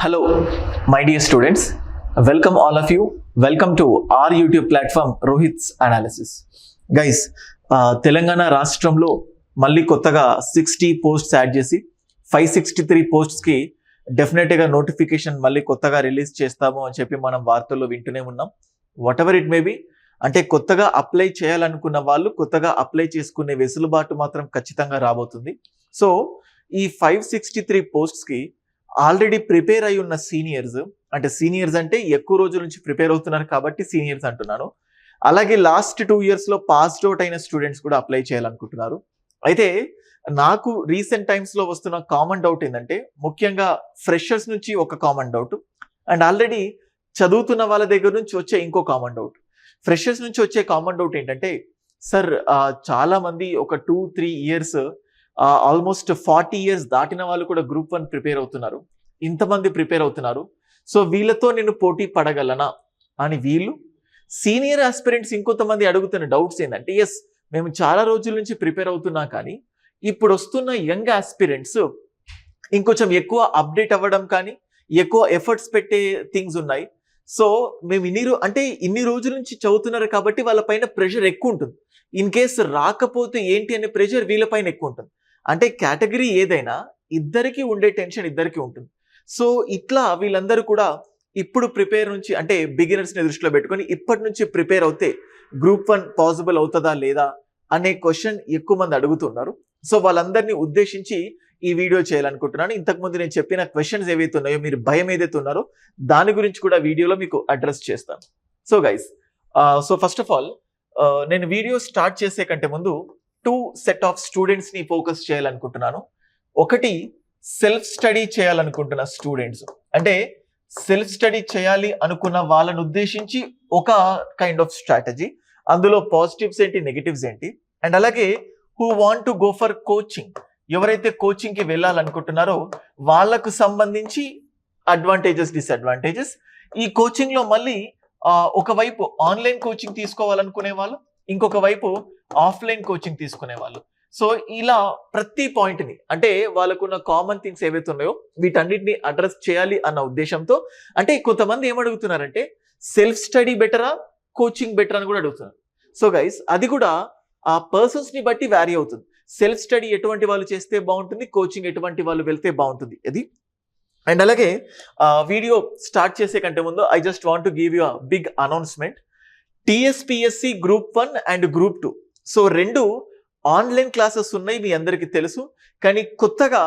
Hello, my dear students. Welcome all of you. Welcome to our YouTube platform, Rohit's Analysis. Guys, Telangana రాష్ట్రంలో మళ్ళీ కొత్తగా 60 posts add చేసి 563 పోస్ట్స్కి డెఫినెట్గా notification మళ్ళీ కొత్తగా రిలీజ్ చేస్తాము అని చెప్పి మనం వార్తల్లో వింటూనే ఉన్నాం. What ever it may be, అంటే కొత్తగా అప్లై చేయాలనుకున్న వాళ్ళు కొత్తగా అప్లై చేసుకునే వెసులుబాటు మాత్రం ఖచ్చితంగా రాబోతుంది. సో ఈ 563 పోస్ట్స్కి ఆల్రెడీ ప్రిపేర్ అయి ఉన్న సీనియర్స్ అంటే ఎక్కువ రోజుల నుంచి ప్రిపేర్ అవుతున్నారు కాబట్టి సీనియర్స్ అంటున్నాను. అలాగే లాస్ట్ 2 yearsలో పాస్డ్ అవుట్ అయిన స్టూడెంట్స్ కూడా అప్లై చేయాలనుకుంటున్నారు. అయితే నాకు రీసెంట్ టైమ్స్లో వస్తున్న కామన్ డౌట్ ఏంటంటే, ముఖ్యంగా ఫ్రెషర్స్ నుంచి ఒక కామన్ డౌట్ అండ్ ఆల్రెడీ చదువుతున్న వాళ్ళ దగ్గర నుంచి వచ్చే ఇంకో కామన్ డౌట్. ఫ్రెషర్స్ నుంచి వచ్చే కామన్ డౌట్ ఏంటంటే, సార్ చాలా మంది ఒక 2-3 years ఆల్మోస్ట్ 40 years దాటిన వాళ్ళు కూడా గ్రూప్ 1 ప్రిపేర్ అవుతున్నారు. ఇంతమంది ప్రిపేర్ అవుతున్నారు, సో వీళ్ళతో నేను పోటీ పడగలనా అని వీళ్ళు. సీనియర్ ఆస్పిరెంట్స్ ఇంకొంతమంది అడుగుతున్న డౌట్స్ ఏంటంటే, ఎస్ మేము చాలా రోజుల నుంచి ప్రిపేర్ అవుతున్నాం, కానీ ఇప్పుడు వస్తున్న యంగ్ ఆస్పిరెంట్స్ ఇంకొంచెం ఎక్కువ అప్డేట్ అవ్వడం కానీ ఎక్కువ ఎఫర్ట్స్ పెట్టే థింగ్స్ ఉన్నాయి. సో మేము ఇన్ని రోజుల నుంచి చదువుతున్నారు కాబట్టి వాళ్ళపైన ప్రెషర్ ఎక్కువ ఉంటుంది. ఇన్ కేస్ రాకపోతే ఏంటి అనే ప్రెషర్ వీళ్ళపైన ఎక్కువ ఉంటుంది. అంటే కేటగిరీ ఏదైనా ఇద్దరికి ఉండే టెన్షన్ ఇద్దరికి ఉంటుంది. సో ఇట్లా వీళ్ళందరూ కూడా ఇప్పుడు ప్రిపేర్ నుంచి, అంటే బిగినర్స్ని దృష్టిలో పెట్టుకొని ఇప్పటి నుంచి ప్రిపేర్ అవుతే గ్రూప్ 1 పాసిబుల్ అవుతుందా లేదా అనే క్వశ్చన్ ఎక్కువ మంది అడుగుతున్నారు. సో వాళ్ళందరినీ ఉద్దేశించి ఈ వీడియో చేయాలనుకుంటున్నాను. ఇంతకుముందు నేను చెప్పిన క్వశ్చన్స్ ఏవైతే ఉన్నాయో, మీరు భయం ఏదైతే ఉన్నారో దాని గురించి కూడా వీడియోలో మీకు అడ్రస్ చేస్తాను. So guys, so first of all నేను వీడియో స్టార్ట్ చేసే కంటే ముందు 2 సెట్ ఆఫ్ స్టూడెంట్స్ని ఫోకస్ చేయాలనుకుంటున్నాను. ఒకటి సెల్ఫ్ స్టడీ చేయాలనుకుంటున్న స్టూడెంట్స్, అంటే సెల్ఫ్ స్టడీ చేయాలి అనుకున్న వాళ్ళని ఉద్దేశించి ఒక కైండ్ ఆఫ్ స్ట్రాటజీ, అందులో పాజిటివ్స్ ఏంటి, నెగిటివ్స్ ఏంటి, అండ్ అలాగే who want to go for coaching, ఎవరైతే కోచింగ్కి వెళ్ళాలనుకుంటున్నారో వాళ్ళకు సంబంధించి అడ్వాంటేజెస్, డిసడ్వాంటేజెస్. ఈ కోచింగ్లో మళ్ళీ ఒకవైపు ఆన్లైన్ కోచింగ్ తీసుకోవాలనుకునే వాళ్ళు, ఇంకొక వైపు ఆఫ్లైన్ కోచింగ్ తీసుకునే వాళ్ళు. సో ఇలా ప్రతి పాయింట్ని, అంటే వాళ్ళకున్న కామన్ థింగ్స్ ఏవైతే ఉన్నాయో వీటన్నిటిని అడ్రస్ చేయాలి అన్న ఉద్దేశంతో. అంటే కొంతమంది ఏమడుగుతున్నారంటే, సెల్ఫ్ స్టడీ బెటరా, కోచింగ్ బెటర్ అని కూడా అడుగుతున్నారు. సో గైస్, అది కూడా ఆ పర్సన్స్ని బట్టి వ్యారీ అవుతుంది. సెల్ఫ్ స్టడీ ఎటువంటి వాళ్ళు చేస్తే బాగుంటుంది, కోచింగ్ ఎటువంటి వాళ్ళు వెళ్తే బాగుంటుంది అది. అండ్ అలాగే వీడియో స్టార్ట్ చేసే కంటే ముందు I just want to give you a big announcement. TSPSC group 1 and group 2, so 2 online classes ఉన్నాయి, మీ అందరికీ తెలుసు. కానీ కొత్తగా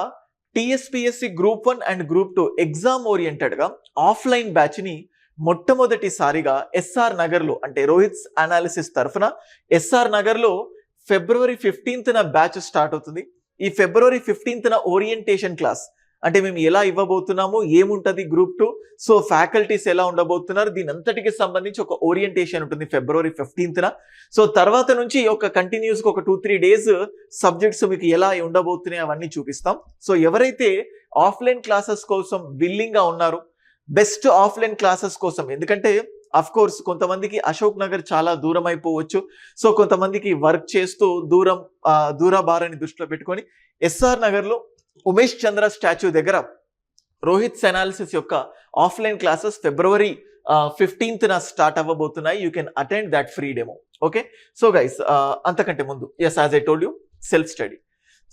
TSPSC group 1 and group 2 exam ఓరియంటెడ్గా ఆఫ్లైన్ బ్యాచ్ని మొట్టమొదటిసారిగా ఎస్ఆర్ నగర్లో, అంటే రోహిత్స్ అనాలిసిస్ తరఫున ఎస్ఆర్ నగర్లో February 15th బ్యాచ్ స్టార్ట్ అవుతుంది. ఈ February 15th ఓరియంటేషన్ క్లాస్, అంటే మేము ఎలా ఇవ్వబోతున్నాము, ఏముంటుంది గ్రూప్ 2, సో ఫ్యాకల్టీస్ ఎలా ఉండబోతున్నారు, దీని అంతటికి సంబంధించి ఒక ఓరియంటేషన్ ఉంటుంది February 15th. సో తర్వాత నుంచి ఒక కంటిన్యూస్గా ఒక 2-3 days సబ్జెక్ట్స్ మీకు ఎలా ఉండబోతున్నాయి అవన్నీ చూపిస్తాం. సో ఎవరైతే ఆఫ్లైన్ క్లాసెస్ కోసం విల్లింగ్గా ఉన్నారో, బెస్ట్ ఆఫ్లైన్ క్లాసెస్ కోసం, ఎందుకంటే అఫ్ కోర్స్ కొంతమందికి అశోక్ నగర్ చాలా దూరం అయిపోవచ్చు. సో కొంతమందికి వర్క్ చేస్తూ దూరభారాన్ని దృష్టిలో పెట్టుకొని ఎస్ఆర్ నగర్లో ఉమేష్ చంద్ర స్టాచ్యూ దగ్గర రోహిత్స్ అనాలిసిస్ యొక్క offline classes February 15th start అవ్వబోతున్నాయి. You can attend that free demo. Okay, so guys, అంతకంటే ముందు yes, as I told you, self study.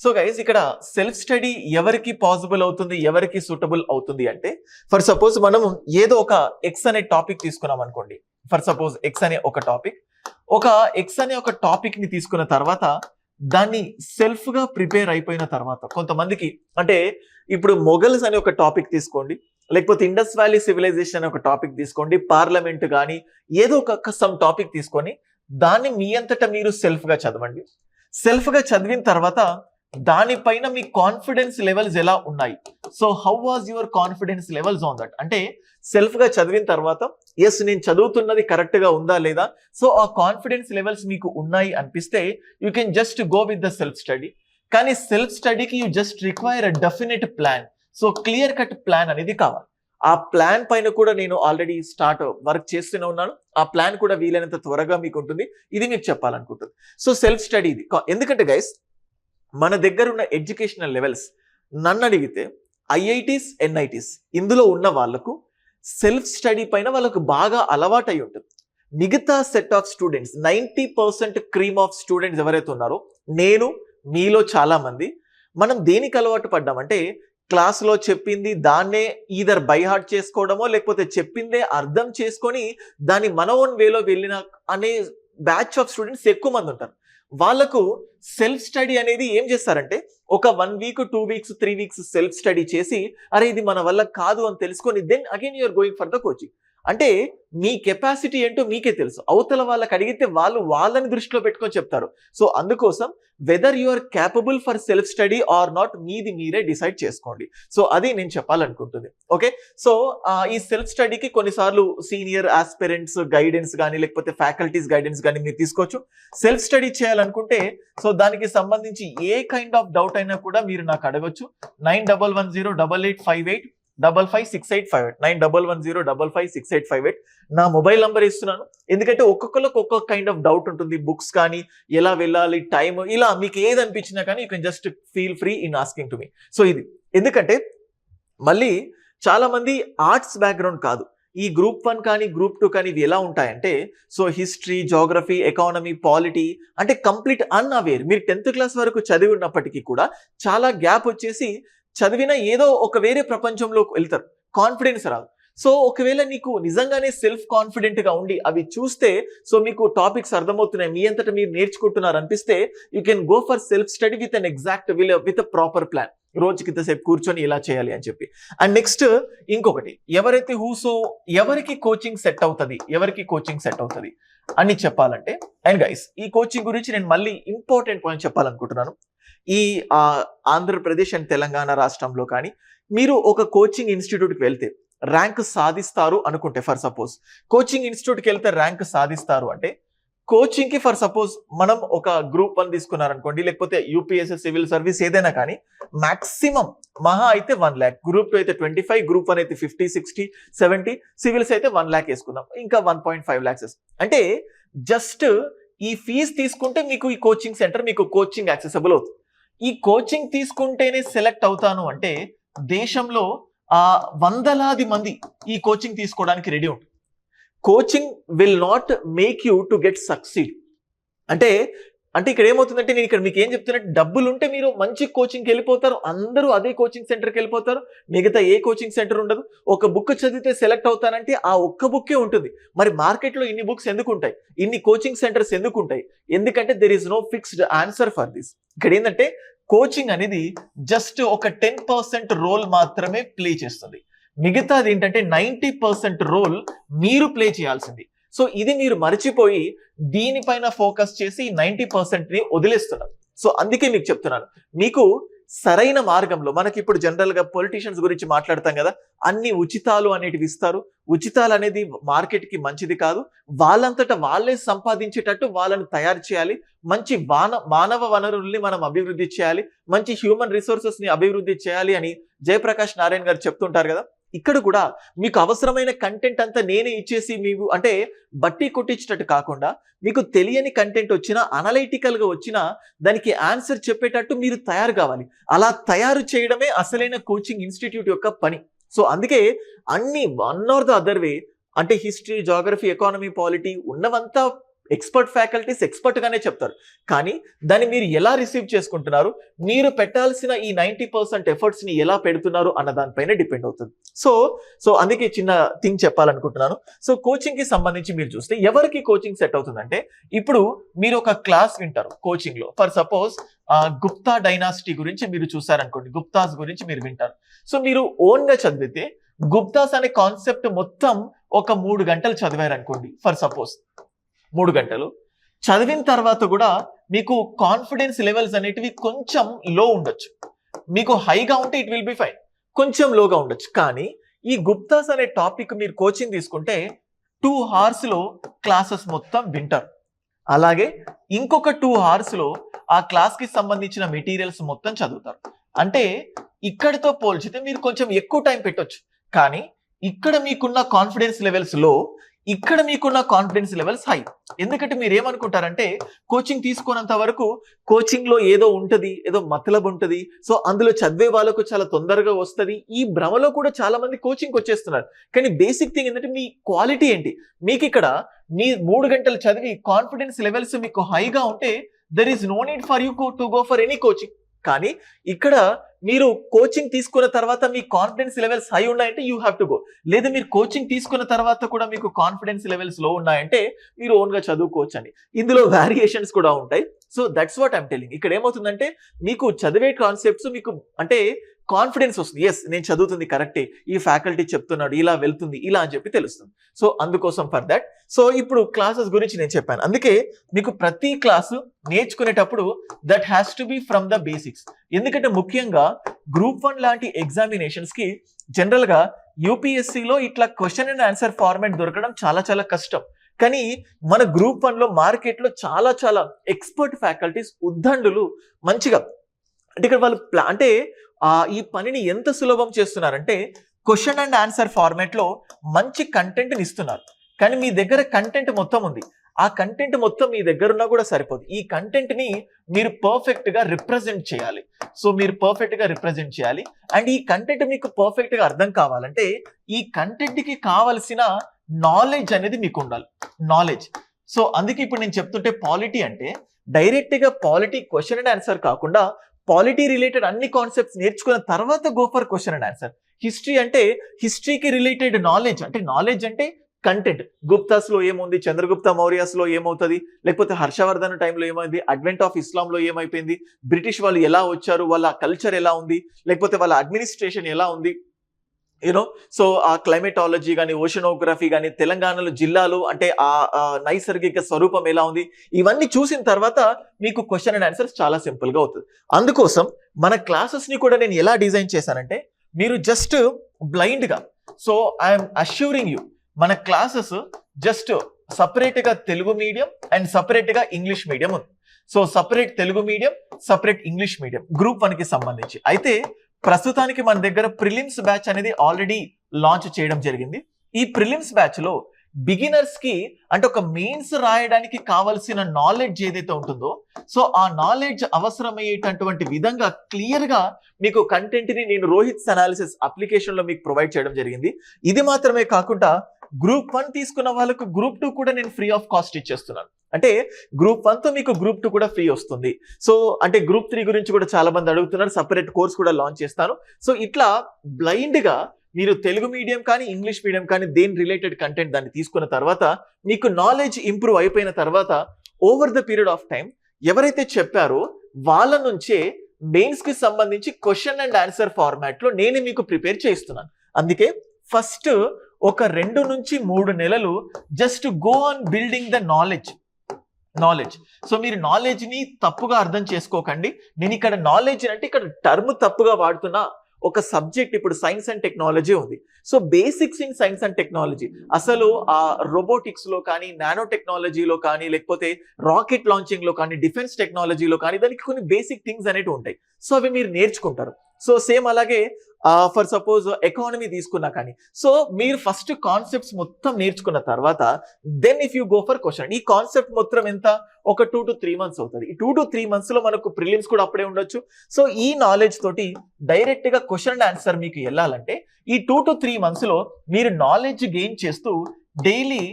So guys, ఇక్కడ సెల్ఫ్ స్టడీ ఎవరికి పాసిబుల్ అవుతుంది, ఎవరికి సూటబుల్ అవుతుంది అంటే, ఫర్ సపోజ్ మనము ఏదో ఒక ఎక్స్ అనే టాపిక్ తీసుకున్నాం అనుకోండి. ఫర్ సపోజ్ ఎక్స్ అనే ఒక టాపిక్ ని తీసుకున్న తర్వాత దాన్ని సెల్ఫ్గా ప్రిపేర్ అయిపోయిన తర్వాత, కొంతమందికి అంటే ఇప్పుడు మొఘల్స్ అనే ఒక టాపిక్ తీసుకోండి, లేకపోతే ఇండస్ వ్యాలీ సివిలైజేషన్ అనే ఒక టాపిక్ తీసుకోండి, పార్లమెంట్ కానీ ఏదో ఒక సమ్ టాపిక్ తీసుకొని దాన్ని మీ అంతటా మీరు సెల్ఫ్గా చదవండి. సెల్ఫ్గా చదివిన తర్వాత దానిపైన మీ కాన్ఫిడెన్స్ లెవెల్స్ ఎలా ఉన్నాయి, so how was your confidence levels on that, అంటే సెల్ఫ్గా చదివిన తర్వాత ఎస్ నేను చదువుతున్నది కరెక్ట్గా ఉందా లేదా, సో ఆ కాన్ఫిడెన్స్ లెవెల్స్ మీకు ఉన్నాయి అనిపిస్తే you can just go with the self study. కానీ సెల్ఫ్ స్టడీకి you just require a definite plan. So clear cut plan అనేది కావాలి. ఆ ప్లాన్ పైన కూడా నేను ఆల్రెడీ వర్క్ చేస్తూనే ఉన్నాను. ఆ ప్లాన్ కూడా వీలైనంత త్వరగా మీకు ఉంటుంది. ఇది మీకు చెప్పాలనుకుంటుంది. సో సెల్ఫ్ స్టడీ ఇది, ఎందుకంటే గైస్ మన దగ్గర ఉన్న ఎడ్యుకేషనల్ లెవెల్స్ నన్ను అడిగితే ఐఐటీస్, ఎన్ఐటీస్ ఇందులో ఉన్న వాళ్ళకు సెల్ఫ్ స్టడీ పైన వాళ్ళకు బాగా అలవాటు అయి ఉంటుంది. మిగతా set of students 90% cream of students ఎవరైతే ఉన్నారో, నేను మీలో చాలా మంది మనం దేనికి అలవాటు పడ్డామంటే క్లాస్లో చెప్పింది దాన్నే ఈదర్ బై హార్ట్ చేసుకోవడమో లేకపోతే చెప్పిందే అర్థం చేసుకొని దాన్ని మన ఓన్ వేలో వెళ్ళిన అనే బ్యాచ్ ఆఫ్ స్టూడెంట్స్ ఎక్కువ మంది ఉంటారు. వాళ్ళకు సెల్ఫ్ స్టడీ అనేది ఏం చేస్తారంటే ఒక 1 week 2 weeks 3 weeks self study చేసి అరే ఇది మన వల్ల కాదు అని తెలుసుకొని then again you're going for the coaching. అంటే మీ కెపాసిటీ ఏంటో మీకే తెలుసు. అవతల వాళ్ళకి అడిగితే వాళ్ళు వాళ్ళని దృష్టిలో పెట్టుకొని చెప్తారు. సో అందుకోసం whether you are capable for self study or not మీది మీరే డిసైడ్ చేసుకోండి. సో అది నేను చెప్పాలనుకుంటుంది. ఓకే, సో ఈ సెల్ఫ్ స్టడీకి కొన్నిసార్లు సీనియర్ ఆస్పిరెంట్స్ గైడెన్స్ కానీ లేకపోతే ఫ్యాకల్టీస్ గైడెన్స్ కానీ మీరు తీసుకోవచ్చు. సెల్ఫ్ స్టడీ చేయాలనుకుంటే సో దానికి సంబంధించి ఏ కైండ్ ఆఫ్ డౌట్ అయినా కూడా మీరు నాకు అడగొచ్చు. 91108858 556858 911088556858 నా మొబైల్ నంబర్ ఇస్తున్నాను. ఎందుకంటే ఒక్కొక్కరికి ఒక్కొక్క కైండ్ ఆఫ్ డౌట్ ఉంటుంది. బుక్స్ కానీ ఎలా వెళ్ళాలి, టైం, ఇలా మీకు ఏది అనిపించినా కానీ you can just feel free in asking to me. So ఇది ఎందుకంటే మళ్ళీ చాలా మంది ఆర్ట్స్ బ్యాక్గ్రౌండ్ కాదు. ఈ గ్రూప్ 1 కానీ గ్రూప్ 2 కానీ ఇవి ఎలా ఉంటాయంటే so history, geography, economy, polity అంటే కంప్లీట్ అన్అవేర్. మీరు 10th క్లాస్ వరకు చదివి ఉన్నప్పటికీ కూడా చాలా గ్యాప్ వచ్చేసి చదివిన ఏదో ఒక వేరే ప్రపంచంలోకి వెళ్తారు. కాన్ఫిడెన్స్ రాదు. సో ఒకవేళ నీకు నిజంగానే సెల్ఫ్ కాన్ఫిడెంట్ గా ఉండి అవి చూస్తే సో మీకు టాపిక్స్ అర్థమవుతున్నాయి, మీ అంతటా మీరు నేర్చుకుంటున్నారు అనిపిస్తే you can go for self study with an exact with a proper plan. రోజుకి ఇంతసేపు కూర్చొని ఇలా చేయాలి అని చెప్పి. అండ్ నెక్స్ట్ ఇంకొకటి, ఎవరికి కోచింగ్ సెట్ అవుతుంది అని చెప్పాలంటే, అండ్ గైస్ ఈ కోచింగ్ గురించి నేను మళ్ళీ ఇంపార్టెంట్ పాయింట్ చెప్పాలనుకుంటున్నాను. ఈ ఆంధ్రప్రదేశ్ అండ్ తెలంగాణ రాష్ట్రంలో కానీ మీరు ఒక కోచింగ్ ఇన్స్టిట్యూట్కి వెళ్తే ర్యాంక్ సాధిస్తారు అనుకుంటే, ఫర్ సపోజ్ కోచింగ్ ఇన్స్టిట్యూట్కి వెళ్తే ర్యాంక్ సాధిస్తారు అంటే కోచింగ్కి ఫర్ సపోజ్ మనం ఒక గ్రూప్ 1 తీసుకున్నారనుకోండి, లేకపోతే యూపీఎస్సీ, సివిల్ సర్వీస్ ఏదైనా కానీ మాక్సిమం మహా అయితే 1 lakh, గ్రూప్ 2 అయితే 25, గ్రూప్ 1 అయితే 50, 60, 70, సివిల్స్ అయితే 1 lakh వేసుకుందాం, ఇంకా 1.5 lakhs. అంటే జస్ట్ ఈ ఫీజు తీసుకుంటే మీకు ఈ కోచింగ్ సెంటర్, మీకు కోచింగ్ యాక్సెసిబుల్ అవుతుంది. ఈ కోచింగ్ తీసుకుంటేనే సెలెక్ట్ అవుతాను అంటే దేశంలో వందలాది మంది ఈ కోచింగ్ తీసుకోవడానికి రెడీ ఉంటుంది. Coaching will not make you to get succeed. అంటే ఇక్కడ ఏమవుతుందంటే నేను ఇక్కడ మీకు ఏం చెప్తున్నట్టు, డబ్బులు ఉంటే మీరు మంచి కోచింగ్కి వెళ్ళిపోతారు, అందరూ అదే కోచింగ్ సెంటర్కి వెళ్ళిపోతారు, మిగతా ఏ కోచింగ్ సెంటర్ ఉండదు. ఒక బుక్ చదివితే సెలెక్ట్ అవుతానంటే ఆ ఒక్క బుక్కే ఉంటుంది. మరి మార్కెట్లో ఇన్ని బుక్స్ ఎందుకు ఉంటాయి, ఇన్ని కోచింగ్ సెంటర్స్ ఎందుకు ఉంటాయి? ఎందుకంటే there is no fixed answer for this. ఇక్కడ ఏంటంటే కోచింగ్ అనేది జస్ట్ ఒక 10% రోల్ మాత్రమే ప్లే చేస్తుంది. మిగతాది ఏంటంటే 90% రోల్ మీరు ప్లే చేయాల్సింది. సో ఇది మీరు మర్చిపోయి దీనిపైన ఫోకస్ చేసి 90%ని వదిలేస్తున్నారు. సో అందుకే మీకు చెప్తున్నాను, మీకు సరైన మార్గంలో, మనకి ఇప్పుడు జనరల్ గా పొలిటీషియన్స్ గురించి మాట్లాడతాం కదా, అన్ని ఉచితాలు అనేటివి ఇస్తారు. ఉచితాలు అనేది మార్కెట్ కి మంచిది కాదు. వాళ్ళంతటా వాళ్ళే సంపాదించేటట్టు వాళ్ళని తయారు చేయాలి. మంచి మానవ వనరుల్ని మనం అభివృద్ధి చేయాలి, మంచి హ్యూమన్ రిసోర్సెస్ ని అభివృద్ధి చేయాలి అని జయప్రకాష్ నారాయణ గారు చెప్తుంటారు కదా. ఇక్కడ కూడా మీకు అవసరమైన కంటెంట్ అంతా నేనే ఇచ్చేసి మీకు అంటే బట్టి కొట్టించేటట్టు కాకుండా, మీకు తెలియని కంటెంట్ వచ్చినా, అనలైటికల్ గా వచ్చినా దానికి ఆన్సర్ చెప్పేటట్టు మీరు తయారు కావాలి. అలా తయారు చేయడమే అసలైన కోచింగ్ ఇన్స్టిట్యూట్ యొక్క పని. సో అందుకే అన్ని one or the other way, అంటే హిస్టరీ, జోగ్రఫీ, ఎకానమీ, పాలిటీ ఉన్నవంతా ఎక్స్పర్ట్ ఫ్యాకల్టీస్ ఎక్స్పర్ట్ గానే చెప్తారు. కానీ దాన్ని మీరు ఎలా రిసీవ్ చేసుకుంటున్నారు, మీరు పెట్టాల్సిన ఈ 90% ఎఫర్ట్స్ ని ఎలా పెడుతున్నారు అన్న దానిపైన డిపెండ్ అవుతుంది. సో అందుకే చిన్న థింగ్ చెప్పాలనుకుంటున్నాను. సో కోచింగ్ కి సంబంధించి మీరు చూస్తే ఎవరికి కోచింగ్ సెట్ అవుతుందంటే, ఇప్పుడు మీరు ఒక క్లాస్ వింటారు కోచింగ్ లో, ఫర్ సపోజ్ గుప్తా డైనాసిటీ గురించి మీరు చూసారనుకోండి, గుప్తాస్ గురించి మీరు వింటారు. సో మీరు ఓన్ గా చదివితే గుప్తాస్ అనే కాన్సెప్ట్ మొత్తం ఒక 3 గంటలు చదివారనుకోండి, ఫర్ సపోజ్ 3 గంటలు చదివిన తర్వాత కూడా మీకు కాన్ఫిడెన్స్ లెవెల్స్ అనేటివి కొంచెం లో ఉండొచ్చు. మీకు హైగా ఉంటే ఇట్ విల్ బి ఫైన్, కొంచెం లోగా ఉండొచ్చు. కానీ ఈ గుప్తాస్ అనే టాపిక్ మీరు కోచింగ్ తీసుకుంటే 2 hours లో క్లాసెస్ మొత్తం వింటారు. అలాగే ఇంకొక 2 hours లో ఆ క్లాస్ కి సంబంధించిన మెటీరియల్స్ మొత్తం చదువుతారు. అంటే ఇక్కడితో పోల్చితే మీరు కొంచెం ఎక్కువ టైం పెట్టొచ్చు. కానీ ఇక్కడ మీకున్న కాన్ఫిడెన్స్ లెవెల్స్ లో ఇక్కడ మీకున్న కాన్ఫిడెన్స్ లెవెల్స్ హై. ఎందుకంటే మీరు ఏమనుకుంటారంటే కోచింగ్ తీసుకున్నంత వరకు కోచింగ్ లో ఏదో ఉంటది, ఏదో మతలబ్ ఉంటది, సో అందులో చదివే వాళ్ళకు చాలా తొందరగా వస్తది. ఈ భ్రమలో కూడా చాలా మంది కోచింగ్ వచ్చేస్తున్నారు. కానీ బేసిక్ థింగ్ ఏంటంటే మీ క్వాలిటీ ఏంటి. మీకు ఇక్కడ మీ 3 గంటలు చదివి కాన్ఫిడెన్స్ లెవెల్స్ మీకు హైగా ఉంటే there is no need for you to go for any coaching. కానీ ఇక్కడ మీరు కోచింగ్ తీసుకున్న తర్వాత మీ కాన్ఫిడెన్స్ లెవెల్స్ హై ఉన్నాయంటే యూ హ్యావ్ టు గో. లేదా మీరు కోచింగ్ తీసుకున్న తర్వాత కూడా మీకు కాన్ఫిడెన్స్ లెవెల్స్ లో ఉన్నాయంటే మీరు ఓన్ గా చదువుకోవచ్చు అని. ఇందులో వేరియేషన్స్ కూడా ఉంటాయి. So that's what I'm telling. ఇక్కడ ఏమవుతుందంటే మీకు చదివే కాన్సెప్ట్స్ మీకు అంటే కాన్ఫిడెన్స్ వస్తుంది. ఎస్, నేను చదువుతుంది కరెక్టే, ఈ ఫ్యాకల్టీ చెప్తున్నాడు, ఇలా వెళ్తుంది, ఇలా అని చెప్పి తెలుస్తుంది. సో అందుకోసం ఫర్ దట్. సో ఇప్పుడు క్లాసెస్ గురించి నేను చెప్పాను. అందుకే మీకు ప్రతి క్లాసు నేర్చుకునేటప్పుడు that has to be from the basics. ఎందుకంటే ముఖ్యంగా గ్రూప్ 1 లాంటి ఎగ్జామినేషన్స్ కి జనరల్ గా యూపీఎస్సీలో ఇట్లా క్వశ్చన్ అండ్ ఆన్సర్ ఫార్మాట్ దొరకడం చాలా చాలా కష్టం. కానీ మన గ్రూప్ 1 లో మార్కెట్ లో చాలా చాలా ఎక్స్పర్ట్ ఫ్యాకల్టీస్ ఉద్దండులు మంచిగా అంటే ఇక్కడ వాళ్ళు అంటే ఈ పనిని ఎంత సులభం చేస్తున్నారంటే క్వశ్చన్ అండ్ ఆన్సర్ ఫార్మాట్ లో మంచి కంటెంట్ ఇస్తున్నారు. కానీ మీ దగ్గర కంటెంట్ మొత్తం ఉంది, ఆ కంటెంట్ మొత్తం మీ దగ్గర ఉన్నా కూడా సరిపోదు. ఈ కంటెంట్ ని మీరు పర్ఫెక్ట్ గా రిప్రజెంట్ చేయాలి. సో మీరు పర్ఫెక్ట్ గా రిప్రజెంట్ చేయాలి. అండ్ ఈ కంటెంట్ మీకు పర్ఫెక్ట్ గా అర్థం కావాలంటే ఈ కంటెంట్ కి కావాల్సిన నాలెడ్జ్ అనేది మీకు ఉండాలి. నాలెడ్జ్. సో అందుకే ఇప్పుడు నేను చెప్తుంటే పాలిటీ అంటే డైరెక్ట్ గా పాలిటీ క్వశ్చన్ అండ్ ఆన్సర్ కాకుండా పాలిటీ రిలేటెడ్ అన్ని కాన్సెప్ట్స్ నేర్చుకున్న తర్వాత go for question and answer. History అంటే హిస్టరీకి రిలేటెడ్ నాలెడ్జ్, అంటే నాలెడ్జ్ అంటే కంటెంట్. గుప్తాస్ లో ఏముంది, చంద్రగుప్త మౌర్యాస్ లో ఏమవుతుంది, లేకపోతే హర్షవర్ధన్ టైంలో ఏమైంది, అడ్వెంట్ ఆఫ్ ఇస్లాం లో ఏమైపోయింది, బ్రిటిష్ వాళ్ళు ఎలా వచ్చారు, వాళ్ళ కల్చర్ ఎలా ఉంది, లేకపోతే వాళ్ళ అడ్మినిస్ట్రేషన్ ఎలా ఉంది, యూనో. సో ఆ క్లైమేటాలజీ కానీ, ఓషనోగ్రఫీ కానీ, తెలంగాణలో జిల్లాలు అంటే ఆ నైసర్గిక స్వరూపం ఎలా ఉంది, ఇవన్నీ చూసిన తర్వాత మీకు క్వశ్చన్ అండ్ ఆన్సర్స్ చాలా సింపుల్ గా అవుతుంది. అందుకోసం మన క్లాసెస్ ని కూడా నేను ఎలా డిజైన్ చేశానంటే మీరు జస్ట్ బ్లైండ్ గా, సో ఐఎమ్ అష్యూరింగ్ యూ మన క్లాసెస్ జస్ట్ సపరేట్ గా తెలుగు మీడియం అండ్ సపరేట్ గా ఇంగ్లీష్ మీడియం ఉంది. So separate Telugu medium, separate English medium group 1 కి సంబంధించి. అయితే ప్రస్తుతానికి మన దగ్గర ప్రిలిమ్స్ బ్యాచ్ అనేది ఆల్రెడీ లాంచ్ చేయడం జరిగింది. ఈ ప్రిలిమ్స్ బ్యాచ్ లో బిగినర్స్ కి అంటే ఒక మెయిన్స్ రాయడానికి కావలసిన నాలెడ్జ్ ఏదైతే ఉంటుందో, సో ఆ నాలెడ్జ్ అవసరమయ్యేటటువంటి విధంగా క్లియర్ గా మీకు కంటెంట్ ని నేను రోహిత్స్ అనాలిసిస్ అప్లికేషన్ లో మీకు ప్రొవైడ్ చేయడం జరిగింది. ఇది మాత్రమే కాకుండా గ్రూప్ 1 తీసుకున్న వాళ్ళకు గ్రూప్ 2 కూడా నేను ఫ్రీ ఆఫ్ కాస్ట్ ఇచ్చేస్తున్నాను. అంటే గ్రూప్ 1 తో మీకు గ్రూప్ 2 కూడా ఫ్రీ వస్తుంది. సో అంటే గ్రూప్ 3 గురించి కూడా చాలా మంది అడుగుతున్నారు, సపరేట్ కోర్స్ కూడా లాంచ్ చేస్తాను. సో ఇట్లా బ్లైండ్ గా మీరు తెలుగు మీడియం కానీ ఇంగ్లీష్ మీడియం కానీ దేని రిలేటెడ్ కంటెంట్ దాన్ని తీసుకున్న తర్వాత మీకు నాలెడ్జ్ ఇంప్రూవ్ అయిపోయిన తర్వాత over the period of time ఎవరైతే చెప్పారో వాళ్ళ నుంచే మెయిన్స్ కి సంబంధించి క్వశ్చన్ అండ్ ఆన్సర్ ఫార్మాట్ లో నేను మీకు ప్రిపేర్ చేస్తున్నాను. అందుకే ఫస్ట్ ఒక 2 నుంచి 3 నెలలు just go on building the knowledge. So మీరు నాలెడ్జ్ ని తప్పుగా అర్థం చేసుకోకండి. నేను ఇక్కడ నాలెడ్జ్ అంటే ఇక్కడ టర్మ్ తప్పుగా వాడుతున్నా. ఒక సబ్జెక్ట్ ఇప్పుడు సైన్స్ అండ్ టెక్నాలజీ ఉంది. So basics in science and technology, అసలు ఆ రోబోటిక్స్ లో కానీ, నానో టెక్నాలజీలో కానీ, లేకపోతే రాకెట్ లాంచింగ్ లో కానీ, డిఫెన్స్ టెక్నాలజీలో కానీ దానికి కొన్ని బేసిక్ థింగ్స్ అనేవి ఉంటాయి. సో అవి మీరు నేర్చుకుంటారు. సో సేమ్ అలాగే ఫర్ సపోజ్ ఎకానమీ తీసుకున్నా కానీ, సో మీరు ఫస్ట్ కాన్సెప్ట్స్ మొత్తం నేర్చుకున్న తర్వాత then if you go for question. ఈ కాన్సెప్ట్ మొత్తం ఎంత, ఒక 2 to 3 months అవుతుంది. ఈ 2 to 3 months లో మనకు ప్రిలిమ్స్ కూడా అప్పుడే ఉండొచ్చు. సో ఈ నాలెడ్జ్ తోటి డైరెక్ట్ గా క్వశ్చన్ అండ్ ఆన్సర్ మీకు వెళ్ళాలంటే ఈ 2 to 3 months లో మీరు నాలెడ్జ్ గెయిన్ చేస్తూ డైలీ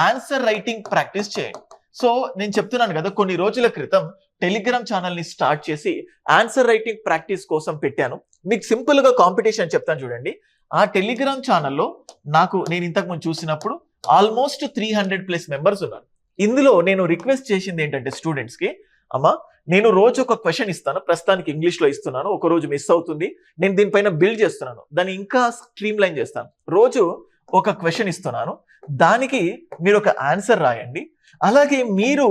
ఆన్సర్ రైటింగ్ ప్రాక్టీస్ చేయండి. సో నేను చెప్తున్నాను కదా, కొన్ని రోజుల క్రితం టెలిగ్రామ్ ఛానల్ ని స్టార్ట్ చేసి ఆన్సర్ రైటింగ్ ప్రాక్టీస్ కోసం పెట్టాను. మీకు సింపుల్ గా కాంపిటీషన్ చెప్తాను చూడండి. ఆ టెలిగ్రామ్ ఛానల్లో నేను ఇంతకు ముందు చూసినప్పుడు ఆల్మోస్ట్ 300+ మెంబర్స్ ఉన్నారు. ఇందులో నేను రిక్వెస్ట్ చేసింది ఏంటంటే స్టూడెంట్స్ కి, అమ్మా నేను రోజు ఒక క్వశ్చన్ ఇస్తాను, ప్రస్తుతానికి ఇంగ్లీష్ లో ఇస్తున్నాను, ఒక రోజు మిస్ అవుతుంది, నేను దీనిపైన బిల్డ్ చేస్తున్నాను, దాన్ని ఇంకా స్ట్రీమ్ లైన్ చేస్తాను. రోజు ఒక క్వశ్చన్ ఇస్తున్నాను, దానికి మీరు ఒక ఆన్సర్ రాయండి. అలాగే మీరు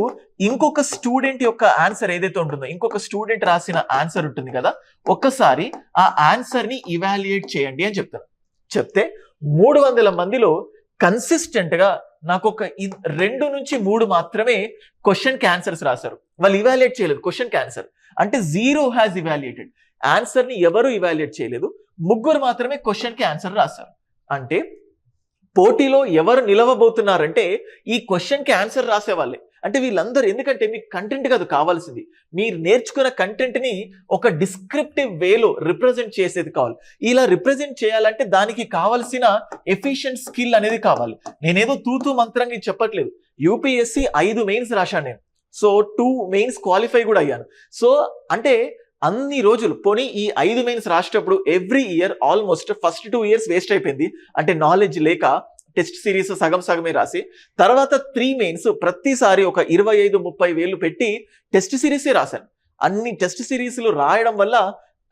ఇంకొక స్టూడెంట్ యొక్క ఆన్సర్ ఏదైతే ఉంటుందో, ఇంకొక స్టూడెంట్ రాసిన ఆన్సర్ ఉంటుంది కదా, ఒక్కసారి ఆ ఆన్సర్ ని ఇవాల్యుయేట్ చేయండి అని చెప్తాను. చెప్తే 300 మందిలో కన్సిస్టెంట్ గా నాకు ఒక 2 నుంచి 3 మాత్రమే క్వశ్చన్ కి ఆన్సర్స్ రాశారు. వాళ్ళు ఇవాల్యుయేట్ చేయలేదు క్వశ్చన్ కి ఆన్సర్. అంటే 0 హ్యాస్ ఇవాల్యుయేటెడ్. ఆన్సర్ ని ఎవరు ఇవాల్యుయేట్ చేయలేదు, 3 మాత్రమే క్వశ్చన్ కి ఆన్సర్ రాశారు. అంటే పోటీలో ఎవరు నిలవబోతున్నారంటే ఈ క్వశ్చన్కి ఆన్సర్ రాసేవాళ్ళే. అంటే వీళ్ళందరూ, ఎందుకంటే మీకు కంటెంట్ కాదు కావాల్సింది, మీరు నేర్చుకున్న కంటెంట్ని ఒక డిస్క్రిప్టివ్ వేలో రిప్రజెంట్ చేసేది కావాలి. ఇలా రిప్రజెంట్ చేయాలంటే దానికి కావాల్సిన ఎఫిషియెంట్ స్కిల్ అనేది కావాలి. నేనేదో తూతూ మంత్రంగా చెప్పట్లేదు. యూపీఎస్సీ 5 మెయిన్స్ రాశాను నేను. సో 2 మెయిన్స్ క్వాలిఫై కూడా అయ్యాను. సో అంటే అన్ని రోజులు పోనీ ఈ 5 మెయిన్స్ రాసేటప్పుడు every year almost first 2 years waste అయిపోయింది. అంటే నాలెడ్జ్ లేక టెస్ట్ సిరీస్ సగమే రాసి, తర్వాత 3 మెయిన్స్ ప్రతిసారి ఒక 25-30 వేలు పెట్టి టెస్ట్ సిరీసే రాశాను. అన్ని టెస్ట్ సిరీస్లు రాయడం వల్ల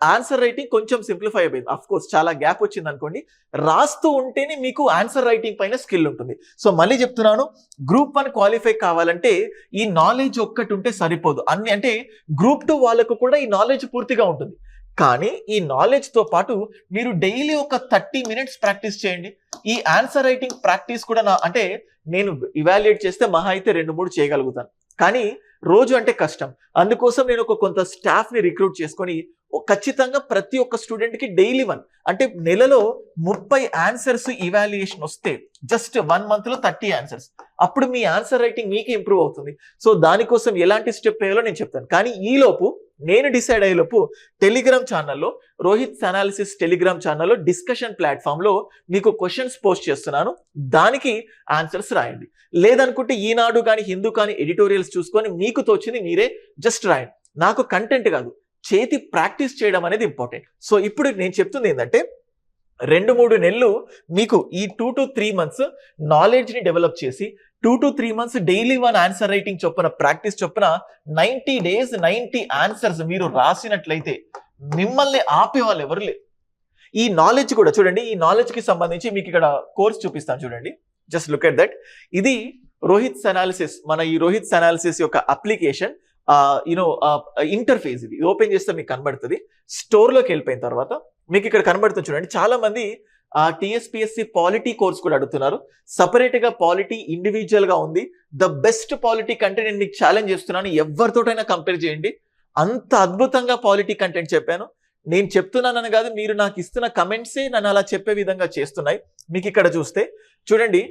ఆన్సర్ రైటింగ్ కొంచెం సింప్లిఫై అయిపోయింది. అఫ్ కోర్స్ చాలా గ్యాప్ వచ్చింది అనుకోండి, రాస్తూ ఉంటేనే మీకు ఆన్సర్ రైటింగ్ పైన స్కిల్ ఉంటుంది. సో మళ్ళీ చెప్తున్నాను, గ్రూప్ 1 క్వాలిఫై కావాలంటే ఈ నాలెడ్జ్ ఒక్కటి ఉంటే సరిపోదు. అంటే గ్రూప్ 2 వాళ్ళకు కూడా ఈ నాలెడ్జ్ పూర్తిగా ఉంటుంది. కానీ ఈ నాలెడ్జ్ తో పాటు మీరు డైలీ ఒక 30 మినిట్స్ ప్రాక్టీస్ చేయండి. ఈ ఆన్సర్ రైటింగ్ ప్రాక్టీస్ కూడా అంటే నేను ఇవాల్యుయేట్ చేస్తే మహా అయితే 2-3 చేయగలుగుతాను, కానీ రోజు అంటే కష్టం. అందుకోసం నేను కొంత స్టాఫ్ ని రిక్రూట్ చేసుకొని ఖచ్చితంగా ప్రతి ఒక్క స్టూడెంట్ కి డైలీ 1 అంటే నెలలో 30 ఆన్సర్స్ ఇవాల్యుయేషన్ వస్తే జస్ట్ 1 మంత్ లో 30 ఆన్సర్స్, అప్పుడు మీ ఆన్సర్ రైటింగ్ మీకే ఇంప్రూవ్ అవుతుంది. సో దానికోసం ఎలాంటి స్టెప్ వేయాలో నేను చెప్తాను. కానీ ఈ లోపు నేను డిసైడ్ అయ్యేలోపు టెలిగ్రామ్ ఛానల్లో, రోహిత్ అనాలిసిస్ టెలిగ్రామ్ ఛానల్లో డిస్కషన్ ప్లాట్ఫామ్ లో మీకు క్వశ్చన్స్ పోస్ట్ చేస్తున్నాను. దానికి ఆన్సర్స్ రాయండి. లేదనుకుంటే ఈనాడు కానీ హిందూ కానీ ఎడిటోరియల్స్ చూసుకొని మీకు తోచింది మీరే జస్ట్ రాయండి. నాకు కంటెంట్ కాదు, చేతి ప్రాక్టీస్ చేయడం అనేది ఇంపార్టెంట్. సో ఇప్పుడు నేను చెప్తుంది ఏంటంటే 2-3 నెలలు మీకు ఈ 2 to 3 మంత్స్ నాలెడ్జ్ ని డెవలప్ చేసి 2 to 3 months daily 1 answer writing చొప్పున ప్రాక్టీస్ చొప్పున 90 డేస్ 90 ఆన్సర్స్ మీరు రాసినట్లయితే మిమ్మల్ని ఆపే వాళ్ళు ఎవరు లేరు. ఈ నాలెడ్జ్ కూడా చూడండి, ఈ నాలెడ్జ్ కి సంబంధించి మీకు ఇక్కడ కోర్స్ చూపిస్తాను చూడండి. Just look at that. ఇది రోహిత్ అనాలిసిస్, మన ఈ రోహిత్ అనాలిసిస్ యొక్క అప్లికేషన్ ఇంటర్ఫేస్. ఇది ఓపెన్ చేస్తే మీకు కనబడుతుంది. స్టోర్ లోకి వెళ్ళిపోయిన తర్వాత మీకు ఇక్కడ కనబడుతుంది చూడండి. చాలా మంది టీఎస్పీఎస్సీ పాలిటీ కోర్స్ కూడా అడుగుతున్నారు. సపరేట్ గా పాలిటీ ఇండివిజువల్ గా ఉంది. ద బెస్ట్ పాలిటీ కంటెంట్ నేను మీకు ఛాలెంజ్ చేస్తున్నాను, ఎవరితోటైనా కంపేర్ చేయండి. అంత అద్భుతంగా పాలిటీ కంటెంట్ చెప్పాను. నేను చెప్తున్నానని కాదు, మీరు నాకు ఇస్తున్న కమెంట్సే నన్ను అలా చెప్పే విధంగా చేస్తున్నాయి. మీకు ఇక్కడ చూస్తే చూడండి,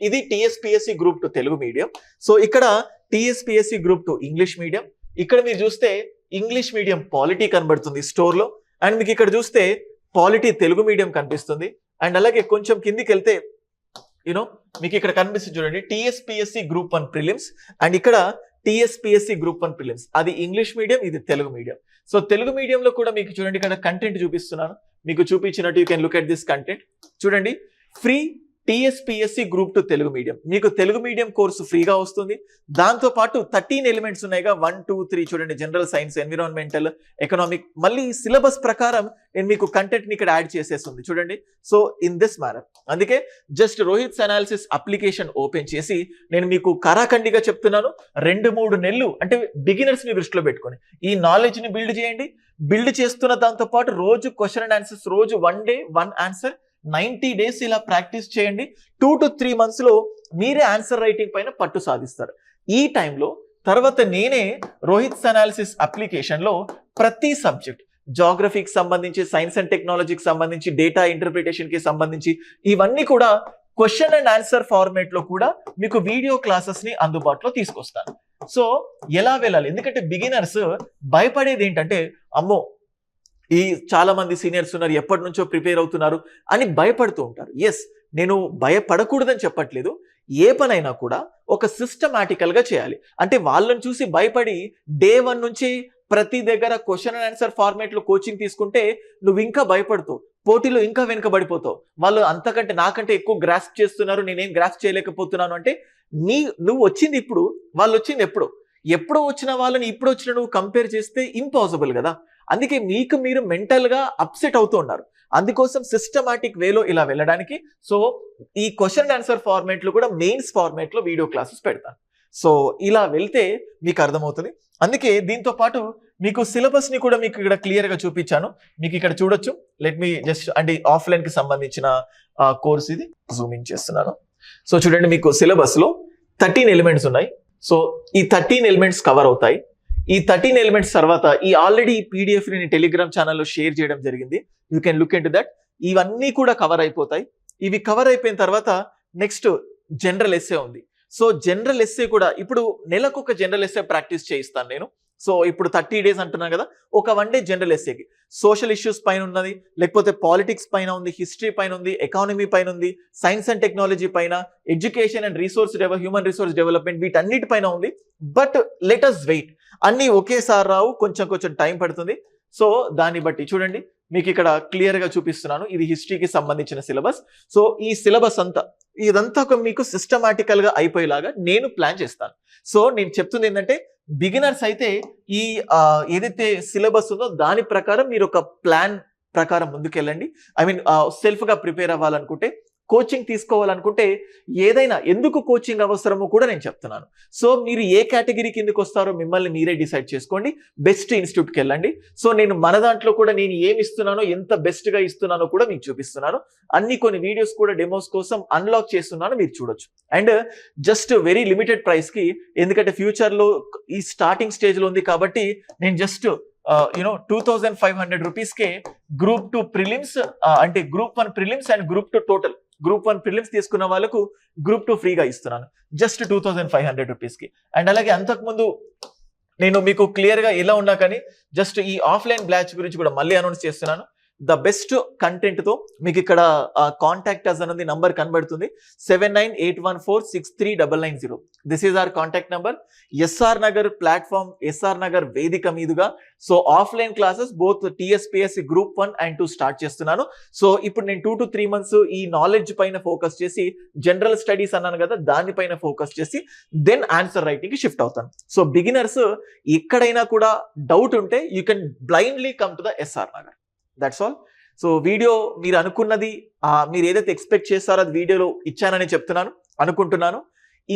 ఇది TSPSC group 2 Telugu medium. So ఇక్కడ టీఎస్పీఎస్సీ గ్రూప్ 2 ఇంగ్లీష్ మీడియం. ఇక్కడ మీరు చూస్తే ఇంగ్లీష్ మీడియం పాలిటీ కనబడుతుంది స్టోర్ లో. అండ్ మీకు ఇక్కడ చూస్తే పాలిటీ తెలుగు మీడియం కనిపిస్తుంది. అండ్ అలాగే కొంచెం కిందికి వెళ్తే మీకు ఇక్కడ కనిపిస్తుంది చూడండి, టీఎస్పీఎస్సీ గ్రూప్ 1 ప్రిలిమ్స్. అండ్ ఇక్కడ టీఎస్పీఎస్సీ గ్రూప్ 1 ప్రిలిమ్స్, అది ఇంగ్లీష్ మీడియం, ఇది తెలుగు మీడియం. సో తెలుగు మీడియంలో కూడా మీకు చూడండి ఇక్కడ కంటెంట్ చూపిస్తున్నాను. మీకు చూపించినట్టు you can look at this content. చూడండి, free TSPSC group 2 Telugu medium. మీకు తెలుగు మీడియం కోర్సు ఫ్రీగా వస్తుంది. దాంతో పాటు 13 ఎలిమెంట్స్ ఉన్నాయిగా, 1, 2, 3 చూడండి. జనరల్ సైన్స్, ఎన్విరాన్మెంటల్, ఎకనామిక్, మళ్ళీ సిలబస్ ప్రకారం నేను మీకు కంటెంట్ ని ఇక్కడ యాడ్ చేసేస్తుంది చూడండి. సో ఇన్ దిస్ మేనర్, అందుకే just Rohit analysis application open చేసి నేను మీకు కరాఖండిగా చెప్తున్నాను, 2-3 నెలలు అంటే బిగినర్స్ ని దృష్టిలో పెట్టుకొని ఈ నాలెడ్జ్ ని బిల్డ్ చేయండి. బిల్డ్ చేస్తున్న దాంతో పాటు రోజు క్వశ్చన్ అండ్ ఆన్సర్స్, రోజు 1 డే 1 ఆన్సర్, 90 డేస్ ఇలా ప్రాక్టీస్ చేయండి. 2 to 3 మంత్స్ లో మీరే ఆన్సర్ రైటింగ్ పైన పట్టు సాధిస్తారు. ఈ టైంలో తర్వాత నేనే రోహిత్ అనాలిసిస్ అప్లికేషన్ లో ప్రతి సబ్జెక్ట్, జాగ్రఫీకి సంబంధించి, సైన్స్ అండ్ టెక్నాలజీకి సంబంధించి, డేటా ఇంటర్ప్రిటేషన్ కి సంబంధించి ఇవన్నీ కూడా క్వశ్చన్ అండ్ ఆన్సర్ ఫార్మేట్ లో కూడా మీకు వీడియో క్లాసెస్ ని అందుబాటులో తీసుకొస్తాను. సో ఎలా వెళ్ళాలి, ఎందుకంటే బిగినర్స్ భయపడేది ఏంటంటే, అమ్మో ఈ చాలా మంది సీనియర్స్ ఉన్నారు, ఎప్పటి నుంచో ప్రిపేర్ అవుతున్నారు అని భయపడుతూ ఉంటారు. ఎస్, నేను భయపడకూడదని చెప్పట్లేదు. ఏ పనైనా కూడా ఒక సిస్టమాటికల్ గా చేయాలి. అంటే వాళ్ళని చూసి భయపడి డే 1 నుంచి ప్రతి దగ్గర క్వశ్చన్ అండ్ ఆన్సర్ ఫార్మేట్ లో కోచింగ్ తీసుకుంటే నువ్వు ఇంకా భయపడుతావు, పోటీలో ఇంకా వెనుకబడిపోతావు. వాళ్ళు అంతకంటే నాకంటే ఎక్కువ గ్రాస్ప్ చేస్తున్నారు, నేనేం గ్రాస్ప్ చేయలేకపోతున్నాను అంటే నువ్వు వచ్చింది ఇప్పుడు, వాళ్ళు వచ్చింది ఎప్పుడో వచ్చిన వాళ్ళని ఇప్పుడు వచ్చిన నువ్వు కంపేర్ చేస్తే ఇంపాసిబుల్ కదా. అందుకే మీకు మీరు మెంటల్ గా అప్సెట్ అవుతూ ఉన్నారు. అందుకోసం సిస్టమాటిక్ వేలో ఇలా వెళ్ళడానికి సో ఈ క్వశ్చన్ అండ్ ఆన్సర్ ఫార్మేట్ లో కూడా మెయిన్స్ ఫార్మేట్ లో వీడియో క్లాసెస్ పెడతాను. సో ఇలా వెళ్తే మీకు అర్థమవుతుంది. అందుకే దీంతో పాటు మీకు సిలబస్ ని కూడా మీకు ఇక్కడ క్లియర్ గా చూపించాను. మీకు ఇక్కడ చూడొచ్చు. లెట్ మీ జస్ట్ అంటే ఆఫ్లైన్ కి సంబంధించిన కోర్స్ ఇది జూమింగ్ చేస్తున్నాను. సో చూడండి, మీకు సిలబస్ లో 13 ఎలిమెంట్స్ ఉన్నాయి. సో ఈ 13 ఎలిమెంట్స్ కవర్ అవుతాయి. ఈ 13 ఎలిమెంట్స్ తర్వాత ఈ ఆల్రెడీ పీడిఎఫ్ ని టెలిగ్రామ్ ఛానల్లో షేర్ చేయడం జరిగింది. You can look in to that. ఇవన్నీ కూడా కవర్ అయిపోతాయి. ఇవి కవర్ అయిపోయిన తర్వాత నెక్స్ట్ జనరల్ ఎస్సే ఉంది. సో జనరల్ ఎస్సే కూడా ఇప్పుడు నెలకు ఒక జనరల్ ఎస్సే ప్రాక్టీస్ చేయిస్తాను నేను. సో ఇప్పుడు 30 days అంటున్నాను కదా, ఒక 1 day జనరల్ ఎస్సేకి సోషల్ ఇష్యూస్ పైన ఉన్నది, లేకపోతే పాలిటిక్స్ పైన ఉంది, హిస్టరీ పైన ఉంది, ఎకానమీ పైన ఉంది, సైన్స్ అండ్ టెక్నాలజీ పైన, education and human resource development, వీటన్నిటి పైన ఉంది. బట్ లెట్ us వెయిట్, అన్ని ఒకేసారి రావు, కొంచెం టైం పడుతుంది. సో దాన్ని బట్టి చూడండి, మీకు ఇక్కడ క్లియర్ గా చూపిస్తున్నాను. ఇది హిస్టరీకి సంబంధించిన సిలబస్. సో ఈ సిలబస్ ఇదంతా మీకు సిస్టమాటికల్ గా అయిపోయేలాగా నేను ప్లాన్ చేస్తాను. సో నేను చెప్తుంది ఏంటంటే, బిగినర్స్ అయితే ఈ ఏదైతే సిలబస్ ఉందో దాని ప్రకారం మీరు ఒక ప్లాన్ ప్రకారం ముందుకెళ్ళండి. సెల్ఫ్ గా ప్రిపేర్ అవ్వాలనుకుంటే, కోచింగ్ తీసుకోవాలనుకుంటే, ఏదైనా ఎందుకు కోచింగ్ అవసరమో కూడా నేను చెప్తున్నాను. సో మీరు ఏ కేటగిరీ కిందకి వస్తారో మిమ్మల్ని మీరే డిసైడ్ చేసుకోండి. బెస్ట్ ఇన్స్టిట్యూట్కి వెళ్ళండి. సో నేను మన దాంట్లో కూడా నేను ఏమి ఇస్తున్నానో, ఎంత బెస్ట్ గా ఇస్తున్నానో కూడా మీకు చూపిస్తున్నాను. కొన్ని వీడియోస్ కూడా డెమోస్ కోసం అన్లాక్ చేస్తున్నాను, మీరు చూడొచ్చు. And just very limited price కి, ఎందుకంటే ఫ్యూచర్ లో ఈ స్టార్టింగ్ స్టేజ్ లో ఉంది కాబట్టి నేను జస్ట్ 2500 రూపీస్కే గ్రూప్ 2 ప్రిలిమ్స్, అంటే group 1 prelims and group 2 total, group 1 prelims తీసుకున్న వాళ్ళకు గ్రూప్ 2 ఫ్రీగా ఇస్తున్నాను, జస్ట్ 2500 రూపీస్కి. అండ్ అలాగే అంతకుముందు నేను మీకు క్లియర్ గా ఎలా ఉన్నా కానీ జస్ట్ ఈ ఆఫ్లైన్ బ్యాచ్ గురించి కూడా మళ్ళీ అనౌన్స్ చేస్తున్నాను. ద బెస్ట్ కంటెంట్ తో మీకు ఇక్కడ కాంటాక్ట్ అస్ అనేది నంబర్ కనబడుతుంది, 7981463990. This is our contact number. SR Nagar platform, SR Nagar వేదిక మీదుగా so offline classes both TSPSC group 1 and 2 start చేస్తున్నాను. సో ఇప్పుడు నేను 2 to 3 months ఈ నాలెడ్జ్ పైన ఫోకస్ చేసి, జనరల్ స్టడీస్ అన్నాను కదా, దానిపైన ఫోకస్ చేసి దెన్ ఆన్సర్ రైటింగ్ కి షిఫ్ట్ అవుతాను. సో బిగినర్స్ ఎక్కడైనా కూడా డౌట్ ఉంటే you can blindly come to the SR Nagar. That's all. So video మీరు అనుకున్నది, మీరు ఏదైతే ఎక్స్పెక్ట్ చేస్తారో అది వీడియోలో ఇచ్చానని అనుకుంటున్నాను.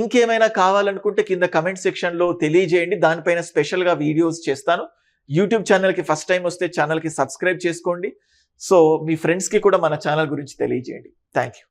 ఇంకేమైనా కావాలనుకుంటే కింద కమెంట్ సెక్షన్ లో తెలియజేయండి, దానిపైన స్పెషల్ గా వీడియోస్ చేస్తాను. యూట్యూబ్ ఛానల్ కి ఫస్ట్ టైం వస్తే ఛానల్ కి సబ్స్క్రైబ్ చేసుకోండి. సో మీ ఫ్రెండ్స్ కి కూడా మన ఛానల్ గురించి తెలియజేయండి. Thank you.